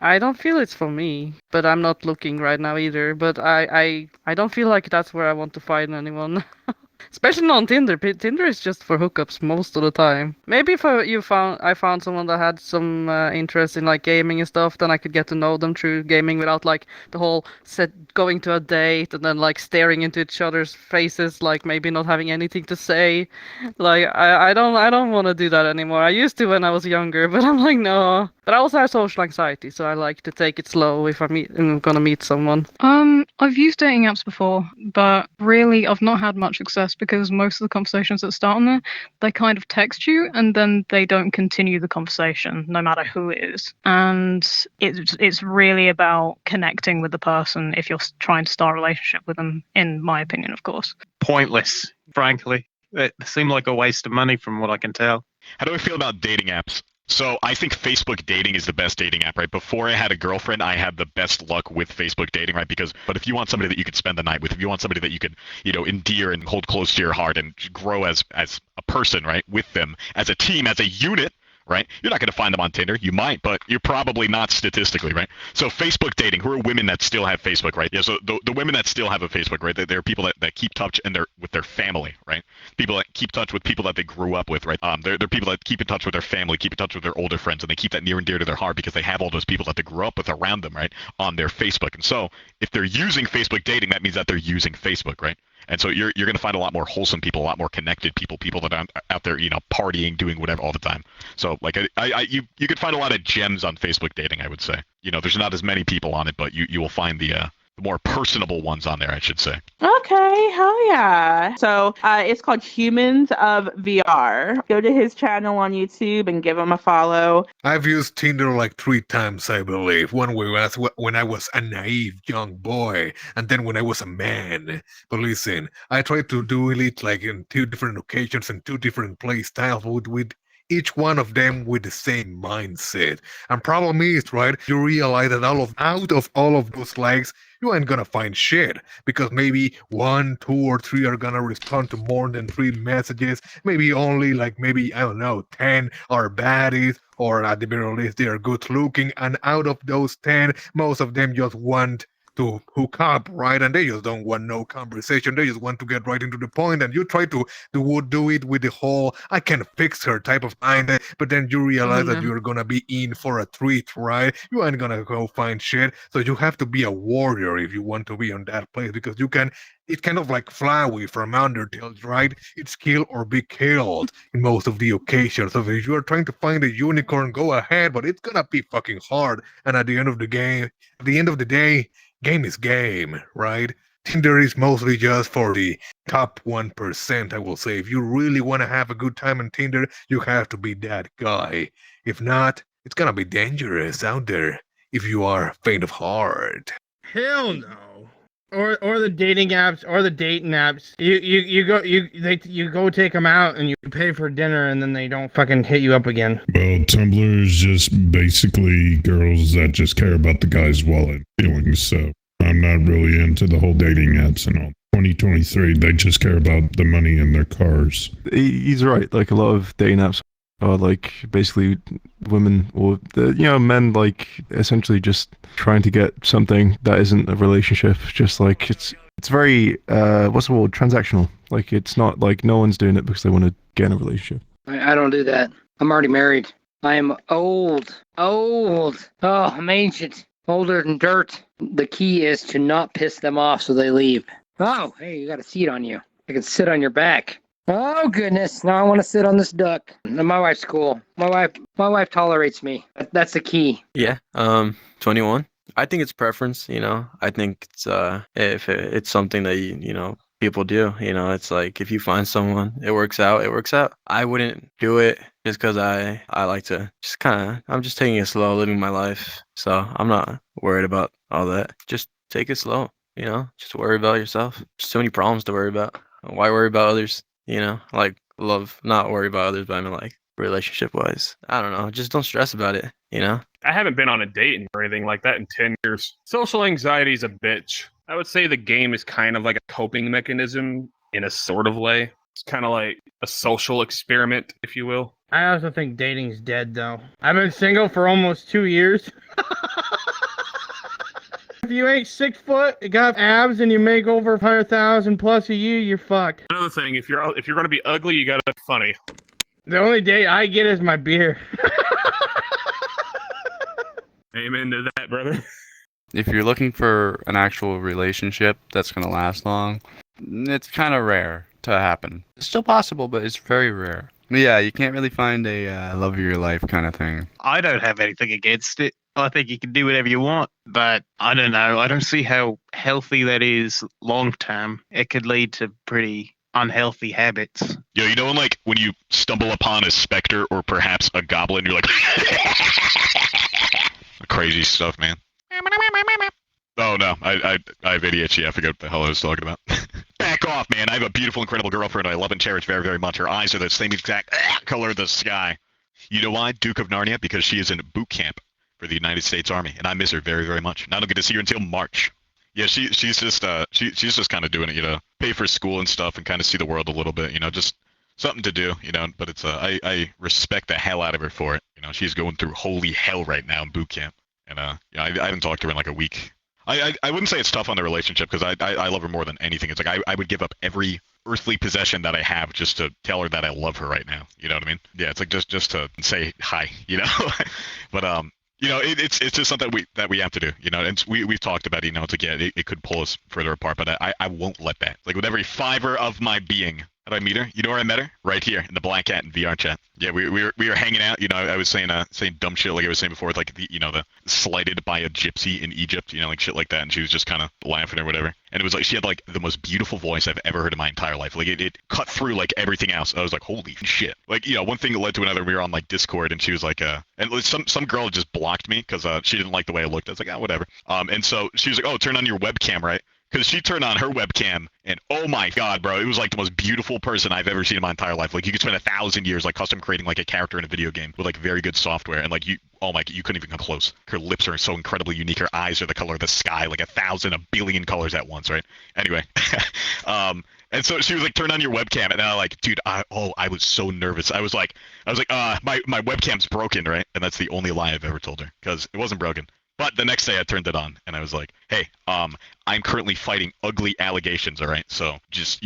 I don't feel it's for me, but I'm not looking right now either. But I don't feel like that's where I want to find anyone. Especially not on Tinder. Tinder is just for hookups most of the time. Maybe if I found someone that had some interest in like gaming and stuff, then I could get to know them through gaming without like the whole set going to a date and then like staring into each other's faces, like maybe not having anything to say. Like I don't want to do that anymore. I used to when I was younger, but I'm like no. But I also have social anxiety, so I like to take it slow if I'm gonna meet someone. I've used dating apps before, but really I've not had much success because most of the conversations that start on there, they kind of text you and then they don't continue the conversation, no matter who it is. And it's really about connecting with the person if you're trying to start a relationship with them, in my opinion, of course. Pointless, frankly. It seemed like a waste of money from what I can tell. How do I feel about dating apps? So I think Facebook dating is the best dating app, right? Before I had a girlfriend, I had the best luck with Facebook dating, right? But if you want somebody that you could spend the night with, if you want somebody that you could, endear and hold close to your heart and grow as a person, right, with them, as a team, as a unit, right? You're not going to find them on Tinder. You might, but you're probably not statistically, right? So Facebook dating, who are women that still have Facebook, right? Yeah, so the women that still have a Facebook, right? They're people that keep touch and they're with their family, right? People that keep touch with people that they grew up with, right? They're people that keep in touch with their family, keep in touch with their older friends, and they keep that near and dear to their heart because they have all those people that they grew up with around them, right? On their Facebook. And so if they're using Facebook dating, that means that they're using Facebook, right? And so you're going to find a lot more wholesome people, a lot more connected people that aren't out there, partying, doing whatever all the time. So like you could find a lot of gems on Facebook dating, I would say. There's not as many people on it, but you will find the more personable ones on there, I should say. Okay, hell yeah. So it's called Humans of VR. Go to his channel on YouTube and give him a follow. I've used Tinder like 3 times, I believe. One was when I was a naive young boy, and then when I was a man. But listen, I tried to do it like in 2 different occasions and 2 different play styles with each one of them with the same mindset. And problem is, right, you realize that out of all of those likes, you ain't gonna find shit. Because maybe 1, 2, or 3 are gonna respond to more than 3 messages. Maybe only maybe, I don't know, 10 are baddies, or at the very least they are good looking. And out of those 10, most of them just want to hook up, right? And they just don't want no conversation. They just want to get right into the point. And you try to do it with the whole "I can fix her" type of mind, but then you realize that you're gonna be in for a treat, right? You ain't gonna go find shit. So you have to be a warrior if you want to be on that place, because it's kind of like Flowey from Undertale, right? It's kill or be killed in most of the occasions. So if you're trying to find a unicorn, go ahead, but it's gonna be fucking hard. And at the end of the day, game is game, right? Tinder is mostly just for the top 1%, I will say. If you really want to have a good time on Tinder, you have to be that guy. If not, it's gonna be dangerous out there if you are faint of heart. Hell no. Or the dating apps, or the dating apps. You go take them out and you pay for dinner and then they don't fucking hit you up again. Well, Tumblr is just basically girls that just care about the guy's wallet feelings. So I'm not really into the whole dating apps and all. 2023, they just care about the money in their cars. He's right. Like a lot of dating apps are like basically women or men like essentially just trying to get something that isn't a relationship. Just like it's very what's the word, transactional. Like it's not like no one's doing it because they want to get in a relationship. I don't do that. I'm already married. I am old. Oh, I'm ancient, older than dirt. The key is to not piss them off so they leave. Oh, hey, you got a seat on you. I can sit on your back. Oh goodness! Now I want to sit on this duck. My wife's cool. My wife tolerates me. That's the key. Yeah. 21. I think it's preference. I think it's if it's something that people do. It's like if you find someone, it works out. It works out. I wouldn't do it just because I like to just I'm just taking it slow, living my life. So I'm not worried about all that. Just take it slow. Just worry about yourself. There's so many problems to worry about. Why worry about others? Like love, not worry about others, but I mean like relationship wise. I don't know. Just don't stress about it, I haven't been on a date or anything like that in 10 years. Social anxiety is a bitch. I would say the game is kind of like a coping mechanism in a sort of way. It's kind of like a social experiment, if you will. I also think dating's dead, though. I've been single for almost 2 years. you ain't 6 foot, you got abs, and you make over 100,000 plus a year, you're fucked. Another thing, if you're gonna be ugly, you gotta be funny. The only date I get is my beer. Amen to that, brother. If you're looking for an actual relationship that's going to last long, it's kind of rare to happen. It's still possible, but it's very rare. Yeah, you can't really find a love of your life kind of thing. I don't have anything against it. I think you can do whatever you want, but I don't know. I don't see how healthy that is long term. It could lead to pretty unhealthy habits. Yo, you know when you stumble upon a specter or perhaps a goblin, you're like crazy stuff, man. Oh no, I have ADHD. I forget what the hell I was talking about. Back off, man. I have a beautiful, incredible girlfriend I love and cherish very, very much. Her eyes are the same exact color of the sky. You know why? Duke of Narnia? Because she is in boot camp for the United States Army, and I miss her very, very much. And I don't get to see her until March. Yeah, she's just kind of doing it, pay for school and stuff, and kind of see the world a little bit, just something to do, But it's I respect the hell out of her for it. She's going through holy hell right now in boot camp, and I haven't talked to her in like a week. I wouldn't say it's tough on the relationship because I love her more than anything. It's like I would give up every earthly possession that I have just to tell her that I love her right now. You know what I mean? Yeah, it's like just to say hi, But it's just something that we have to do, and we've talked about, it's like, yeah, it could pull us further apart, but I won't let that. Like with every fiber of my being. How did I meet her? You know where I met her? Right here in the Black Cat in VR chat. Yeah, we were hanging out. I was saying dumb shit like I was saying before, like the slighted by a gypsy in Egypt, like shit like that, and she was just kind of laughing or whatever. And it was like she had like the most beautiful voice I've ever heard in my entire life. Like it cut through like everything else. I was like, holy shit. Like one thing led to another. We were on like Discord, and she was like, and some girl just blocked me because she didn't like the way I looked. I was like, whatever. And so she was like, oh, turn on your webcam, right? Because she turned on her webcam, and oh my god, bro, it was like the most beautiful person I've ever seen in my entire life. Like you could spend 1,000 years like custom creating like a character in a video game with like very good software, and like you couldn't even come close. Her lips are so incredibly unique. Her eyes are the color of the sky, like 1,000, a billion colors at once, right? Anyway, and so she was like, turn on your webcam, and I like, dude, I was so nervous. I was like, my webcam's broken, right? And that's the only lie I've ever told her because it wasn't broken. But the next day I turned it on and I was like, hey, I'm currently fighting ugly allegations, all right? So just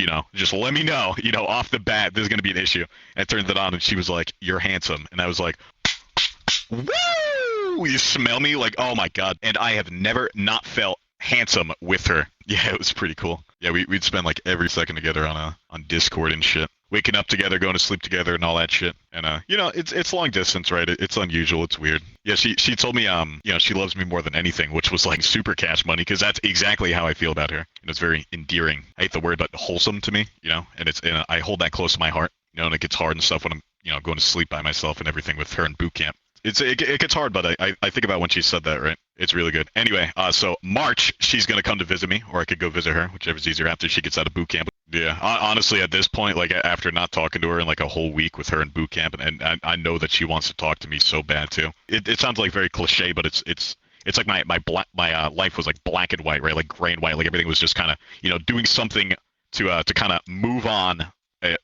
let me know, off the bat, there's going to be an issue. And I turned it on and she was like, you're handsome. And I was like, woo! You smell me? Like, oh my God. And I have never not felt handsome with her. Yeah, it was pretty cool. Yeah, we'd spend like every second together on Discord and shit. Waking up together, going to sleep together, and all that shit. And it's long distance, right? It's unusual. It's weird. Yeah, she told me she loves me more than anything, which was like super cash money because that's exactly how I feel about her. And it's very endearing. I hate the word, but wholesome to me. And I hold that close to my heart. And it gets hard and stuff when I'm going to sleep by myself and everything with her in boot camp. It gets hard, but I think about when she said that, right? It's really good. Anyway, so March, she's going to come to visit me, or I could go visit her, whichever's easier after she gets out of boot camp. Yeah, honestly, at this point, like after not talking to her in like a whole week with her in boot camp, and I know that she wants to talk to me so bad too. It sounds like very cliche, but it's like my life was like black and white, right? Like gray and white, like everything was just kind of doing something to kind of move on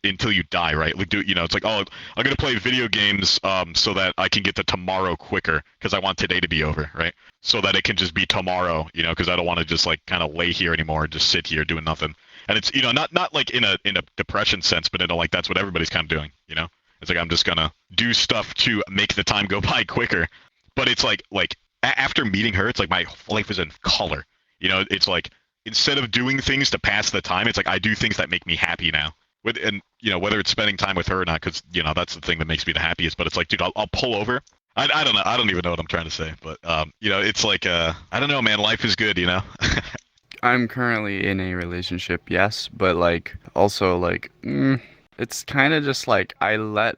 until you die, right? Like it's like, oh, I'm gonna play video games so that I can get to tomorrow quicker because I want today to be over, right? So that it can just be tomorrow, because I don't want to just like kind of lay here anymore and just sit here doing nothing. And it's not like in a depression sense, but in a like that's what everybody's kind of doing, It's like I'm just gonna do stuff to make the time go by quicker. But it's like after meeting her, it's like my life is in color. It's like instead of doing things to pass the time, it's like I do things that make me happy now. And whether it's spending time with her or not, because that's the thing that makes me the happiest. But it's like, dude, I'll pull over. I don't know. I don't even know what I'm trying to say. But it's like I don't know, man. Life is good, I'm currently in a relationship, yes, but like also like it's kind of just like I let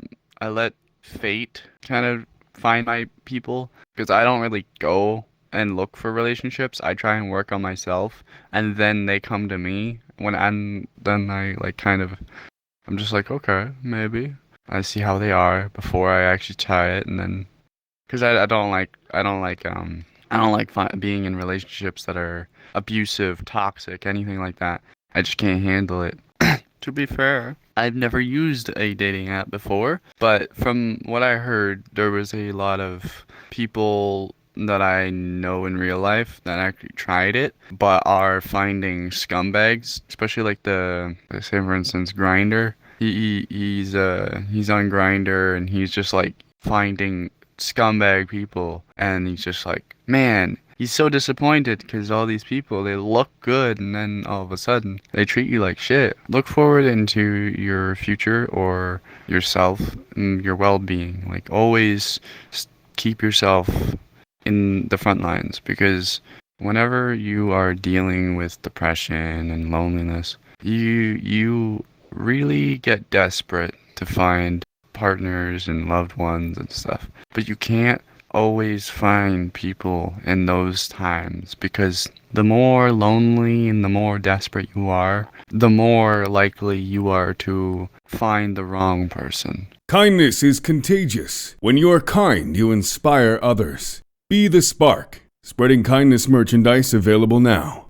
fate kind of find my people because I don't really go and look for relationships. I try and work on myself, and then they come to me I'm just like, okay, maybe I see how they are before I actually try it, and then because I don't like being in relationships that are abusive, toxic, anything like that. I just can't handle it. To be fair, I've never used a dating app before, but from what I heard, there was a lot of people that I know in real life that actually tried it, but are finding scumbags, especially like say for instance, Grinder. He's on Grinder and he's just like finding scumbag people, and he's just like, man, he's so disappointed because all these people, they look good and then all of a sudden they treat you like shit. Look forward into your future or yourself and your well-being. Like, always keep yourself in the front lines, because whenever you are dealing with depression and loneliness, you really get desperate to find partners and loved ones and stuff. But you can't always find people in those times, because the more lonely and the more desperate you are, the more likely you are to find the wrong person. Kindness is contagious. When you are kind, you inspire others. Be the spark. Spreading kindness merchandise available now.